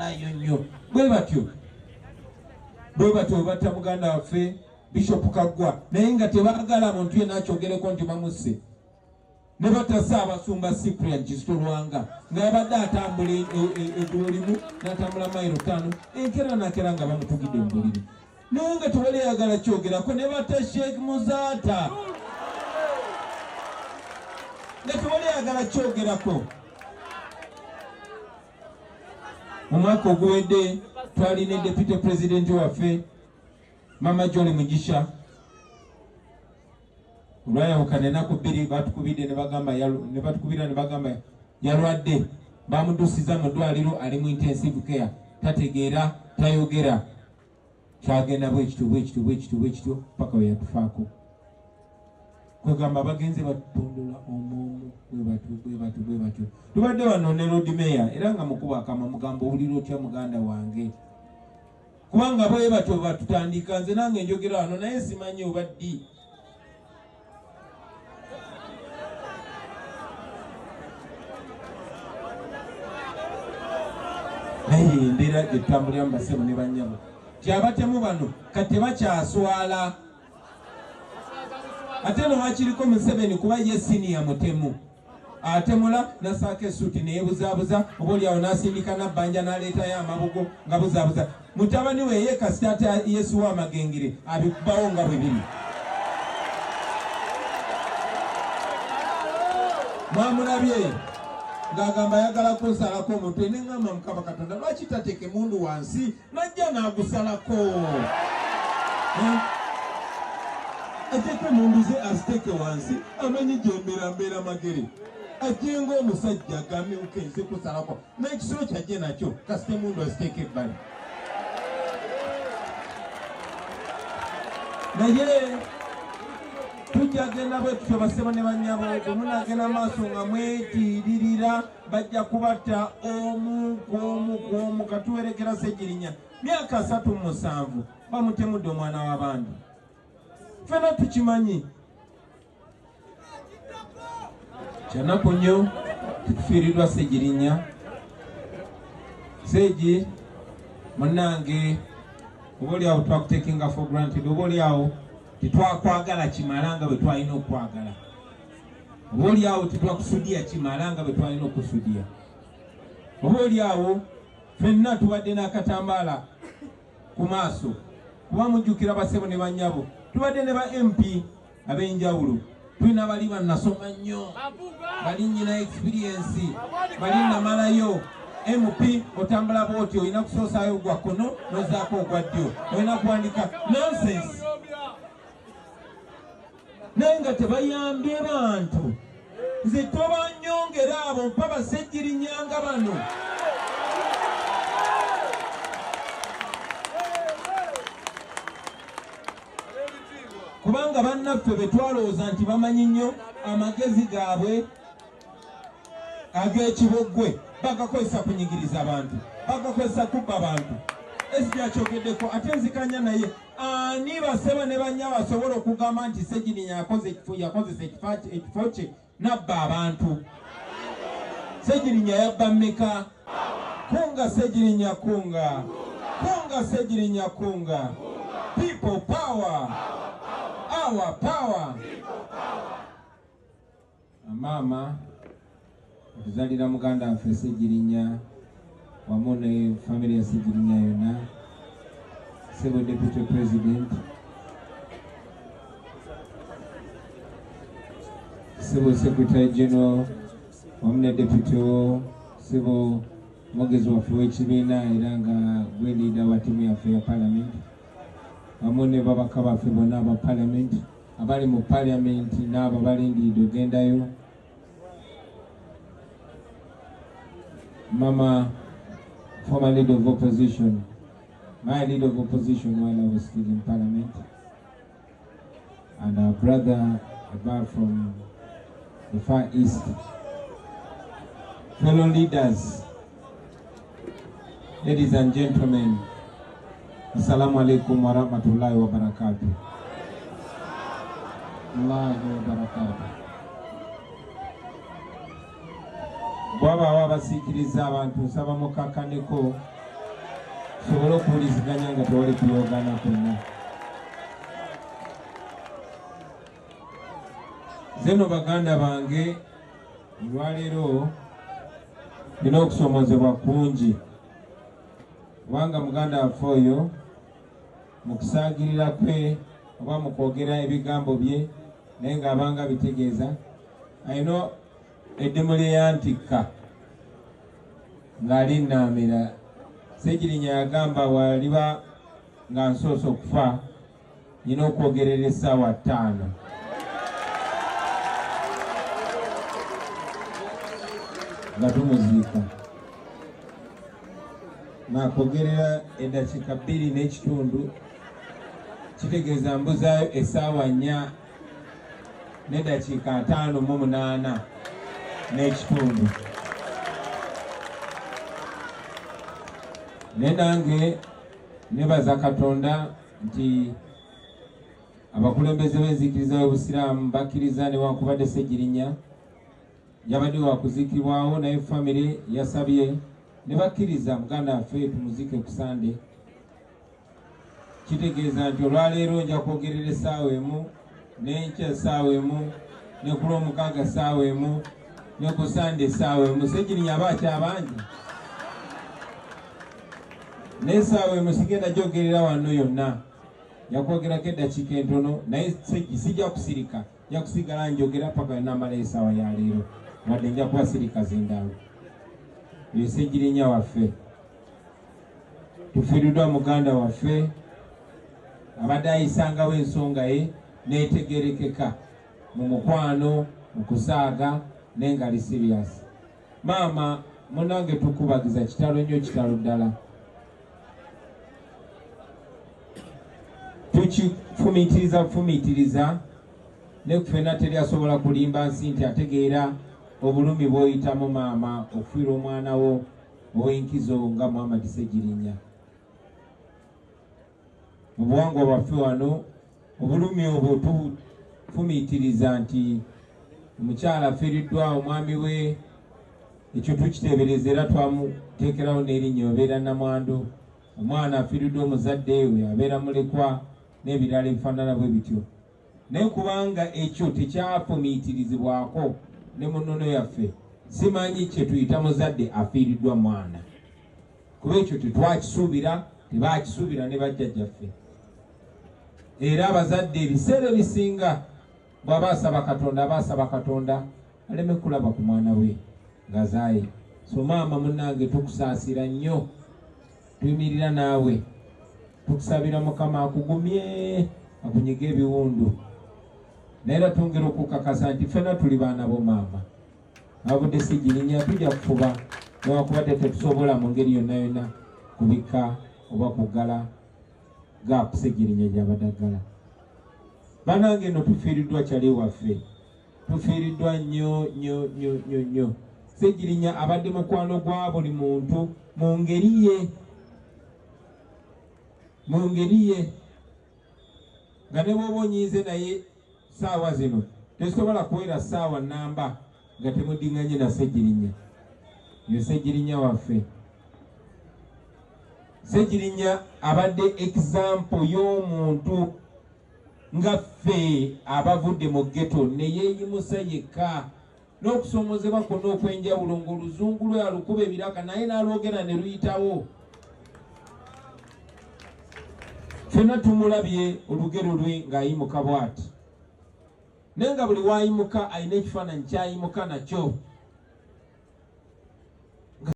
bafaayo nnyo bwe batyo batta muganda waffe Bishop Kaggwa naye nga tebaagala muntu yenna akyogereko nti bamusse ne batassa abasumba Cyprian Kisitolwanga ng'abadde atambula eggulo limu n'atambula mayiro 5 enkera nakera nga bamutugidde mu buliri naye nga tebaliyagala kyogerako ne batta Sheikh Muzaata nga tebaliyagala kyogerako. Mu mwaka oguwedde twalina Deputy President waffe Mama Jolly Mugisha olwayawukana ennaku 2 batukubidde ne bagamba yalwadde bamudusiza mu ddwaliro ali mu intensive care tategeera tayogera kyagenda bwekityo paka we yatufaako kwegamba bagenze batutondola omwomu bwe batyo tubadde wano ne Lord Mayor era nga mukuba akama mugamba owulira otya muganda wange kubanga bwe batyo batutandika nze nange njogera wano naye simanyi oba ddi naye embeera gyetutambulira mu basebo ne bannyabo kyabatemu bano kati tebakyaswala ate no wakiriko Museveni kuba ye siniya mutemu atemula nasaaka esuuti neyebuzaabuza oba oliawo nasindika nabbanja naleetayo amabugo nga buzaabuza mutabani we ye kasitaata Yesu w'amagengere abikubawo nga bwe biri mwamulabye ng'agamba ayagala kunsalako omutwe ne ŋŋamba Mukama Katonda lwaki tateeka mundu wansi najja n'agusalako ateeke mundu ze aziteeke wansi amanyi gyembeera magere ajenga omusajja agamyuka nze kusalako n'ekisolo kyajje nakyo kasite mundu aziteeke ebbali naye tujja genda bwe tutyo basebo ne bannyabo bwe munagenda maaso nga mwetiiririra bajja kubatta omu katuwerekera Ssegirinya myaka 37 bamutemudde omwana w'abandi ffena tukimanyi kyanaku nnyo tukufiiriddwa Ssegirinya Seegi munnange oba oliawo twakutekinga for granted oba oliawo tetwakwagala kimala nga bwe twalina okwagala oba oliawo tetwakusudya kimala nga bwe twalina okusudya oba oliawo ffenna tubadde n'akatambaala ku maaso kuba mujjukira basebo ne bannyabo tubadde ne ba MP ab'enjawulo tulina bali bannasoma nnyo bali nnyina experience bali namalayo MP otambula bwoti olina kusoosaayo gwa kkono nozaako ogwa ddyo olina kuwandika nonsense naye nga tebayambye bantu nze tobanyongera abo mpa Bassegirinya nga bano kubanga bannaffe betwalowooza nti bamanyi nnyo amagezi gaabwe ag'ekiboggwe bagakozesa kunyigiriza abantu bagakozesa kubba abantu ekyakyogedeko ate nzikanya naye ani baseba ne banya basobola okugamba nti Ssegirinya yakozesa ekifo kye nabba abantu Ssegirinya yabba mmeka kunga Ssegirinya kunga Ssegirinya kunga people power our power amaama okuzalira muganda waffe Ssegirinya wamu ne family ya Ssegirinya yonna Sebo Deputy President Sebo Secretary General wamu ne Deputy Sebo mwogezi waffe w'ekibiina era nga gwe leader wa timu yaffe ya Parliament wamu ne babaka baffe bonna aba Parliament abali mu Parliament n'abo balindiridde ogendayo Mama former leader of opposition, my leader of opposition while I was still in Parliament, and our brother above from the Far East, fellow leaders, ladies and gentlemen, Assalamu alaikum wa rahmatullahi wa barakatuh. Allahi wa barakatuh. Bwaba wabasiikiriza abantu nsaba mukakkaneko tusobole okuwuliziganya nga tewali kuyoogana kwonna. Zeno baganda bange, olwaleero nina okusomozebwa kungi, kubanga muganda waffe oyo mu kusaagirira kwe oba mu kwogera ebigambo bye naye ng'abanga bitegeeza alina eddimu lyeyantikka ng'ali nnaamira. Sseggirinya yagamba waliba nga nsoose okufa nina okwogerera essaawa 5 nga tumuziika, nakwogerera eddakiika 2 n'ekitundu, kitegeeza mbuzaayo essaawa 4 n'eddakiika 58 n'ekitundu. Ne nange nebaza Katonda nti abakulembeze b'enzikiriza y'Obusiraamu bakkiriza newankubadde Sseggirinya yabadde wakuzikibwawo naye famire yasabye ne bakkiriza muganda waffe tumuzike ku Sande. Kitegeeza nti olwaleero nja kwogerera essaawa 1, n'enkya essaawa 1, ne ku Lwomukaaga essaawa 1, ne ku Sande essaawa 1. Sseggirinya aba akyabangi n'essaawa 1 sigenda gyogerera wano yonna, yakwogerako eddakiika entono naye sijja kusirika, nja kusigala njogera paka yonna essaawa ya leero, wadde nja kuba sirika zindalo. Ye Sseggirinya waffe, tufiiriddwa muganda waffe abadde ayisangawo ensonga ye n'etegerekeka mu mukwano, mu kusaaga naye nga ali serious. Maama munange tukubagiza kitalo nnyo, kitalo ddala. Tukifumiitiriza ne kufena teri asobola kulimba nsi nti ategeera obulumi bw'oyitamu maama okufiira omwana wo ow'enkizo nga Muhammad Sseggirinya. Mu buwangwa bwaffe wano obulumi obwo tufumiitiriza nti omukyala afiiriddwa omwami we, ekyo tukiteebereza era twamuteekerawo n'erinnya obeera namwandu. Omwana afiiriddwa omuzadde we abeera mulekwa n'ebirala ebifaanana bwe bityo. Naye kubanga ekyo tekyafumiitirizibwako ne mu nnono yaffe, simanyi kye tuyita muzadde afiiriddwa mwana, kuba ekyo tetwakisuubira, tebaakisuubira ne bajjajjaffe. Era abazadde ebiseera ebisinga bw'aba asaba Katonda aleme kulaba ku mwana we ng'azaaye. So maama munnange tukusaasira nnyo, tuyimirira naawe, tukusabira Mukama akugumye, akunyige ebiwundu. Naye twongera okukakasa nti ffenna tuli baana bo maama. Abudde Sseggirinya tujja kufuba newankubadde tetusobola mu ngeri yonna yonna kubika oba kugala ga Sseggirinya gy'abadde aggala. Bannange nno tufiiriddwa kyali waffe, tufiiriddwa nnyo nnyo nnyo nnyo nnyo. Sseggirinya abadde mukwano gwa buli muntu mu ngeri ye, nga ne bw'oba onyiize naye saawa zino tesobola kuwera ssaawa nnamba nga temuddinganye na Sseggirinya. Yo Sseggirinya waffe. Sseggirinya abadde example y'omuntu nga ffe abavudde mu ghetto ne yeeyimusa yekka n'okusomozebwa kwonna okw'enjawulo ng'oluzungu lwe alukuba ebiraka naye n'alwogera ne luyitawo. Ffenna tumulabye olugero lwe ng'ayimuka bw'ati, naye nga buli w'ayimuka alina ekifaananyi ky'ayimuka nakyo